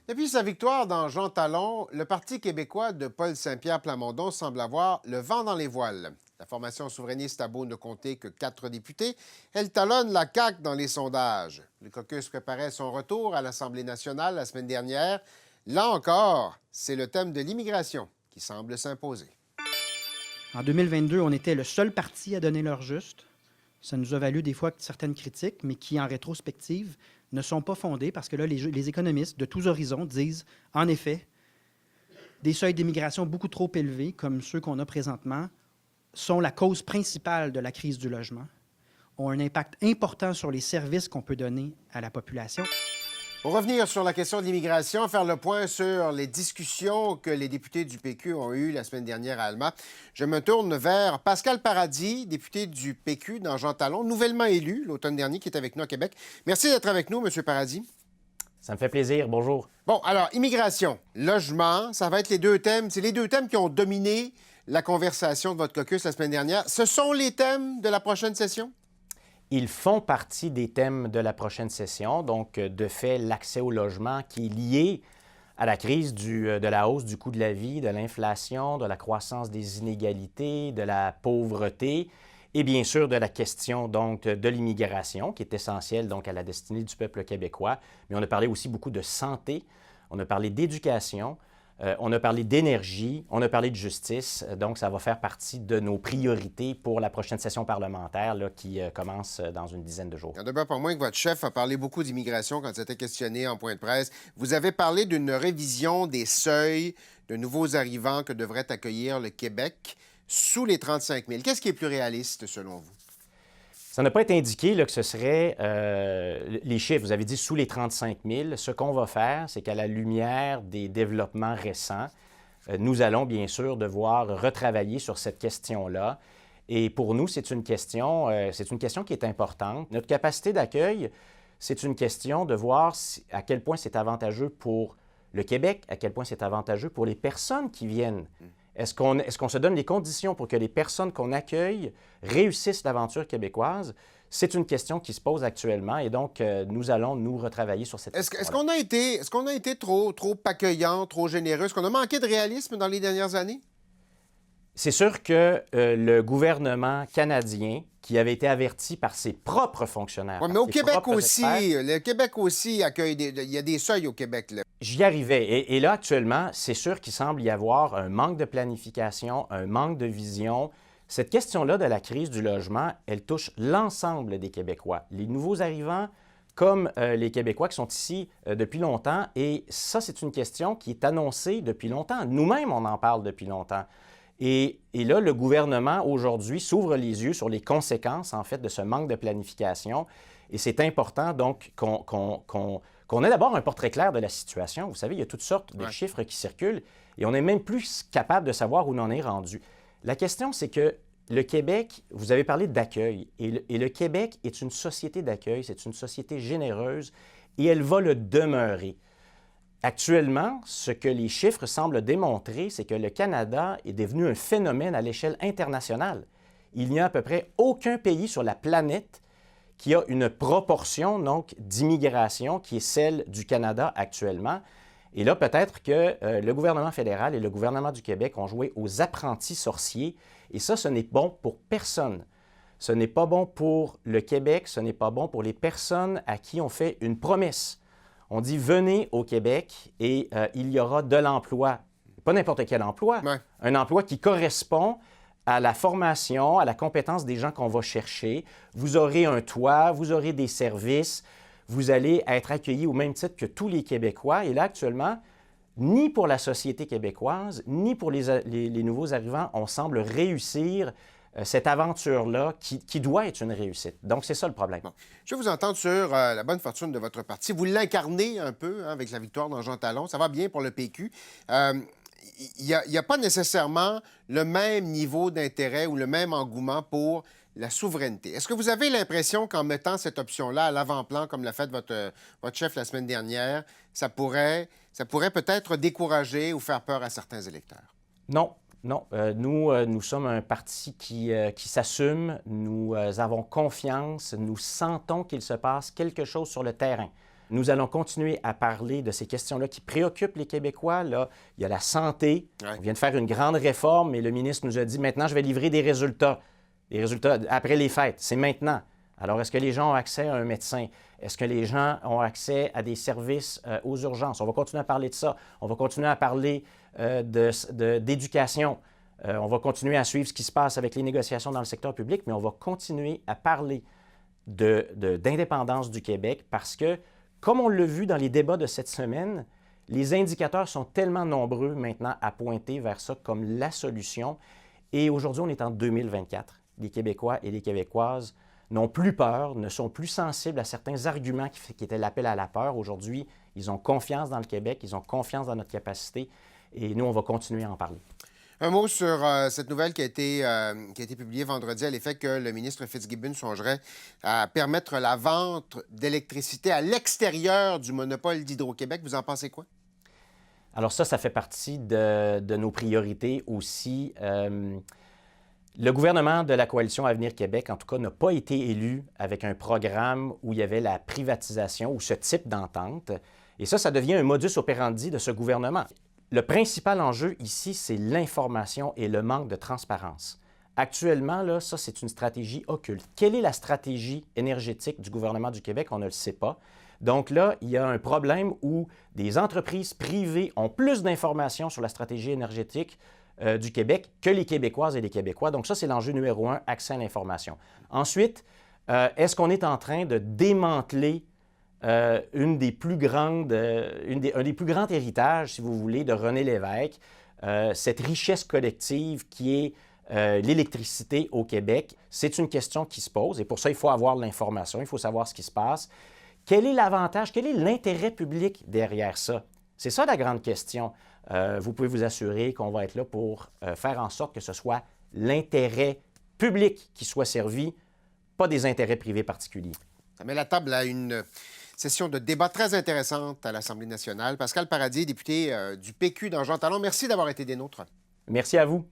Depuis sa victoire dans Jean Talon, le Parti québécois de Paul Saint-Pierre Plamondon semble avoir le vent dans les voiles. La formation souverainiste a beau ne compter que 4 députés, elle talonne la CAQ dans les sondages. Le caucus préparait son retour à l'Assemblée nationale la semaine dernière. Là encore, c'est le thème de l'immigration qui semble s'imposer. En 2022, on était le seul parti à donner leur juste. Ça nous a valu des fois certaines critiques, mais qui, en rétrospective, ne sont pas fondées parce que là, les économistes de tous horizons disent, en effet, des seuils d'immigration beaucoup trop élevés, comme ceux qu'on a présentement, sont la cause principale de la crise du logement, ont un impact important sur les services qu'on peut donner à la population. Pour revenir sur la question de l'immigration, faire le point sur les discussions que les députés du PQ ont eues la semaine dernière à Alma, je me tourne vers Pascal Paradis, député du PQ dans Jean Talon, nouvellement élu l'automne dernier, qui est avec nous à Québec. Merci d'être avec nous, M. Paradis. Ça me fait plaisir. Bonjour. Bon, alors, immigration, logement, ça va être les deux thèmes. C'est les deux thèmes qui ont dominé la conversation de votre caucus la semaine dernière. Ce sont les thèmes de la prochaine session? Ils font partie des thèmes de la prochaine session. Donc, de fait, l'accès au logement qui est lié à la crise de la hausse du coût de la vie, de l'inflation, de la croissance des inégalités, de la pauvreté et bien sûr de la question donc de l'immigration qui est essentielle donc à la destinée du peuple québécois. Mais on a parlé aussi beaucoup de santé, on a parlé d'éducation, on a parlé d'énergie, on a parlé de justice. Donc, ça va faire partie de nos priorités pour la prochaine session parlementaire là, qui commence dans une dizaine de jours. Il n'en demeure pas moins que votre chef a parlé beaucoup d'immigration quand c'était questionné en point de presse. Vous avez parlé d'une révision des seuils de nouveaux arrivants que devrait accueillir le Québec sous les 35 000. Qu'est-ce qui est plus réaliste selon vous? Ça n'a pas été indiqué là, que ce serait les chiffres. Vous avez dit sous les 35 000. Ce qu'on va faire, c'est qu'à la lumière des développements récents, nous allons bien sûr devoir retravailler sur cette question-là. Et pour nous, c'est une question qui est importante. Notre capacité d'accueil, c'est une question de voir à quel point c'est avantageux pour le Québec, à quel point c'est avantageux pour les personnes qui viennent. Est-ce qu'on se donne les conditions pour que les personnes qu'on accueille réussissent l'aventure québécoise? C'est une question qui se pose actuellement et donc nous allons nous retravailler sur cette question. Est-ce qu'on a été trop accueillant, trop généreux? Est-ce qu'on a manqué de réalisme dans les dernières années? C'est sûr que le gouvernement canadien, qui avait été averti par ses propres fonctionnaires... Oui, mais au Québec aussi, le Québec aussi accueille il y a des seuils au Québec, là. J'y arrivais. Et là, actuellement, c'est sûr qu'il semble y avoir un manque de planification, un manque de vision. Cette question-là de la crise du logement, elle touche l'ensemble des Québécois, les nouveaux arrivants comme les Québécois qui sont ici depuis longtemps. Et ça, c'est une question qui est annoncée depuis longtemps. Nous-mêmes, on en parle depuis longtemps. Et là, le gouvernement, aujourd'hui, s'ouvre les yeux sur les conséquences, en fait, de ce manque de planification. Et c'est important, donc, qu'on ait d'abord un portrait clair de la situation. Vous savez, il y a toutes sortes de chiffres qui circulent et on n'est même plus capable de savoir où on en est rendu. La question, c'est que le Québec, vous avez parlé d'accueil, et le Québec est une société d'accueil, c'est une société généreuse et elle va le demeurer. Actuellement, ce que les chiffres semblent démontrer, c'est que le Canada est devenu un phénomène à l'échelle internationale. Il n'y a à peu près aucun pays sur la planète qui a une proportion donc d'immigration qui est celle du Canada actuellement. Et là, peut-être que le gouvernement fédéral et le gouvernement du Québec ont joué aux apprentis sorciers. Et ça, ce n'est bon pour personne. Ce n'est pas bon pour le Québec, ce n'est pas bon pour les personnes à qui on fait une promesse. On dit « venez au Québec et il y aura de l'emploi ». Pas n'importe quel emploi, un emploi qui correspond à la formation, à la compétence des gens qu'on va chercher. Vous aurez un toit, vous aurez des services, vous allez être accueillis au même titre que tous les Québécois. Et là, actuellement, ni pour la société québécoise, ni pour les nouveaux arrivants, on semble réussir cette aventure-là qui doit être une réussite. Donc, c'est ça le problème. Bon. Je vais vous entendre sur la bonne fortune de votre parti. Vous l'incarnez un peu avec la victoire dans Jean Talon. Ça va bien pour le PQ. Il n'y a pas nécessairement le même niveau d'intérêt ou le même engouement pour la souveraineté. Est-ce que vous avez l'impression qu'en mettant cette option-là à l'avant-plan, comme l'a fait votre chef la semaine dernière, ça pourrait peut-être décourager ou faire peur à certains électeurs? Non. Non, nous sommes un parti qui s'assume, nous avons confiance, nous sentons qu'il se passe quelque chose sur le terrain. Nous allons continuer à parler de ces questions-là qui préoccupent les Québécois. Là, il y a la santé. Ouais. On vient de faire une grande réforme et le ministre nous a dit maintenant, je vais livrer des résultats. Les résultats après les fêtes, c'est maintenant. Alors, est-ce que les gens ont accès à un médecin? Est-ce que les gens ont accès à des services aux urgences? On va continuer à parler de ça. On va continuer à parler d'éducation. On va continuer à suivre ce qui se passe avec les négociations dans le secteur public, mais on va continuer à parler d'indépendance du Québec parce que, comme on l'a vu dans les débats de cette semaine, les indicateurs sont tellement nombreux maintenant à pointer vers ça comme la solution. Et aujourd'hui, on est en 2024. Les Québécois et les Québécoises n'ont plus peur, ne sont plus sensibles à certains arguments qui étaient l'appel à la peur. Aujourd'hui, ils ont confiance dans le Québec, ils ont confiance dans notre capacité et nous, on va continuer à en parler. Un mot sur cette nouvelle qui a été publiée vendredi à l'effet que le ministre Fitzgibbon songerait à permettre la vente d'électricité à l'extérieur du monopole d'Hydro-Québec. Vous en pensez quoi? Alors ça fait partie de nos priorités aussi. Le gouvernement de la Coalition Avenir Québec, en tout cas, n'a pas été élu avec un programme où il y avait la privatisation ou ce type d'entente. Et ça devient un modus operandi de ce gouvernement. Le principal enjeu ici, c'est l'information et le manque de transparence. Actuellement, là, ça, c'est une stratégie occulte. Quelle est la stratégie énergétique du gouvernement du Québec? On ne le sait pas. Donc là, il y a un problème où des entreprises privées ont plus d'informations sur la stratégie énergétique du Québec que les Québécoises et les Québécois. Donc ça, c'est l'enjeu numéro 1, accès à l'information. Ensuite, est-ce qu'on est en train de démanteler un des plus grands héritages, si vous voulez, de René Lévesque, cette richesse collective qui est l'électricité au Québec? C'est une question qui se pose et pour ça, il faut avoir l'information, il faut savoir ce qui se passe. Quel est l'avantage, quel est l'intérêt public derrière ça? C'est ça la grande question. Vous pouvez vous assurer qu'on va être là pour faire en sorte que ce soit l'intérêt public qui soit servi, pas des intérêts privés particuliers. Ça met la table à une session de débat très intéressante à l'Assemblée nationale. Pascal Paradis, député du PQ dans Jean Talon, merci d'avoir été des nôtres. Merci à vous.